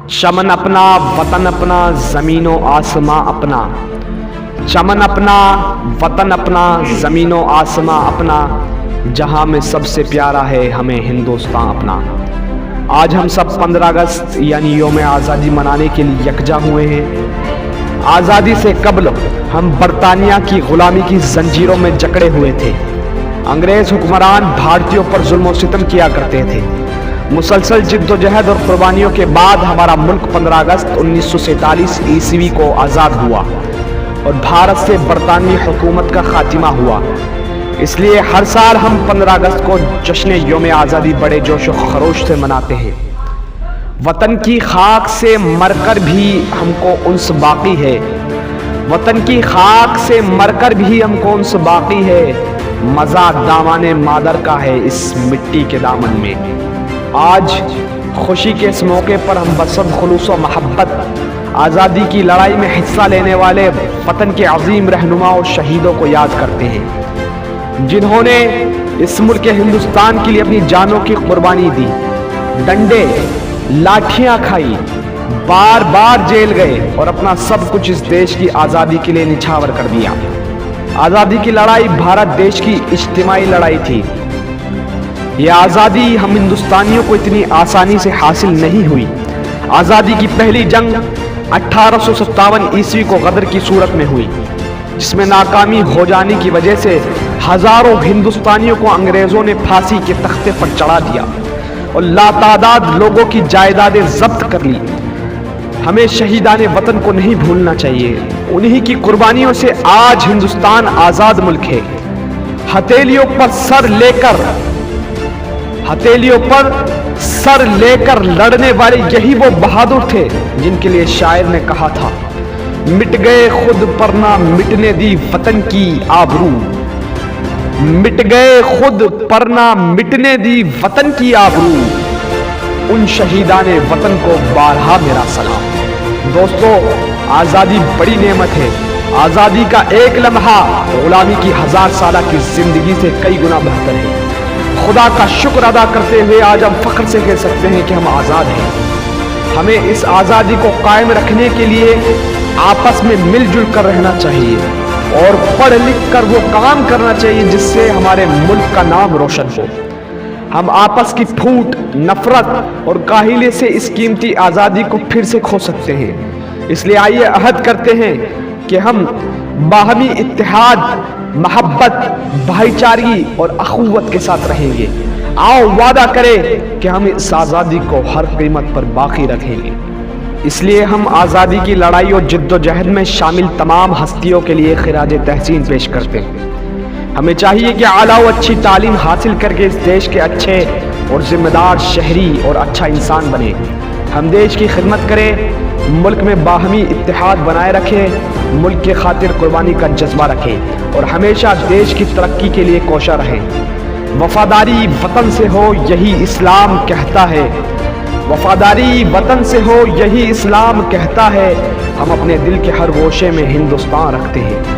چمن اپنا، وطن اپنا، زمین و آسماں اپنا. چمن اپنا، وطن اپنا، زمین و آسماں اپنا، جہاں میں سب سے پیارا ہے ہمیں ہندوستان اپنا. آج ہم سب 15 اگست یعنی یوم آزادی منانے کے لیے یکجا ہوئے ہیں. آزادی سے قبل ہم برطانیہ کی غلامی کی زنجیروں میں جکڑے ہوئے تھے. انگریز حکمران بھارتیوں پر ظلم و ستم کیا کرتے تھے. مسلسل جد و جہد اور قربانیوں کے بعد ہمارا ملک 15 اگست 1947 عیسوی کو آزاد ہوا اور بھارت سے برطانوی حکومت کا خاتمہ ہوا. اس لیے ہر سال ہم 15 اگست کو جشن یوم آزادی بڑے جوش و خروش سے مناتے ہیں. وطن کی خاک سے مر کر بھی ہم کو انس باقی ہے. وطن کی خاک سے مر کر بھی ہم کو انس باقی ہے. مزہ دامان مادر کا ہے اس مٹی کے دامن میں. آج خوشی کے اس موقع پر ہم بسب خلوص و محبت آزادی کی لڑائی میں حصہ لینے والے وطن کے عظیم رہنما اور شہیدوں کو یاد کرتے ہیں، جنہوں نے اس ملک ہندوستان کے لیے اپنی جانوں کی قربانی دی، ڈنڈے لاٹھیاں کھائی، بار بار جیل گئے اور اپنا سب کچھ اس دیش کی آزادی کے لیے نچھاور کر دیا. آزادی کی لڑائی بھارت دیش کی اجتماعی لڑائی تھی. یہ آزادی ہم ہندوستانیوں کو اتنی آسانی سے حاصل نہیں ہوئی. آزادی کی پہلی جنگ 1857 عیسوی کو غدر کی صورت میں ہوئی، جس میں ناکامی ہو جانے کی وجہ سے ہزاروں ہندوستانیوں کو انگریزوں نے پھانسی کے تختے پر چڑھا دیا اور لاتعداد لوگوں کی جائیدادیں ضبط کر لی. ہمیں شہیدان وطن کو نہیں بھولنا چاہیے. انہی کی قربانیوں سے آج ہندوستان آزاد ملک ہے. ہتھیلیوں پر سر لے کر لڑنے والے یہی وہ بہادر تھے جن کے لیے شاعر نے کہا تھا، مٹ گئے خود پر نہ مٹنے دی وطن کی آبرو. مٹ گئے خود پر نہ مٹنے دی وطن کی آبرو. ان شہیدان وطن کو بارہا میرا سلام. دوستو، آزادی بڑی نعمت ہے. آزادی کا ایک لمحہ غلامی کی 1000 سالہ کی زندگی سے کئی گنا بہتر ہے. خدا کا شکر ادا کرتے ہوئے آج ہم فخر سے کہہ سکتے ہیں کہ ہم آزاد ہیں. ہمیں اس آزادی کو قائم رکھنے کے لیے آپس میں مل جل کر رہنا چاہیے اور پڑھ لکھ کر وہ کام کرنا چاہیے جس سے ہمارے ملک کا نام روشن ہو. ہم آپس کی پھوٹ، نفرت اور کاہلی سے اس قیمتی آزادی کو پھر سے کھو سکتے ہیں. اس لیے آئیے عہد کرتے ہیں کہ ہم باہمی اتحاد، محبت، بھائی چارگی اور اخوت کے ساتھ رہیں گے. آؤ وعدہ کریں کہ ہم اس آزادی کو ہر قیمت پر باقی رکھیں گے. اس لیے ہم آزادی کی لڑائی اور جد و جہد میں شامل تمام ہستیوں کے لیے خراج تحسین پیش کرتے ہیں. ہمیں چاہیے کہ اعلیٰ و اچھی تعلیم حاصل کر کے اس دیش کے اچھے اور ذمہ دار شہری اور اچھا انسان بنے. ہم دیش کی خدمت کریں، ملک میں باہمی اتحاد بنائے رکھیں، ملک کے خاطر قربانی کا جذبہ رکھیں اور ہمیشہ دیش کی ترقی کے لیے کوشاں رہیں. وفاداری وطن سے ہو یہی اسلام کہتا ہے. وفاداری وطن سے ہو یہی اسلام کہتا ہے. ہم اپنے دل کے ہر گوشے میں ہندوستان رکھتے ہیں.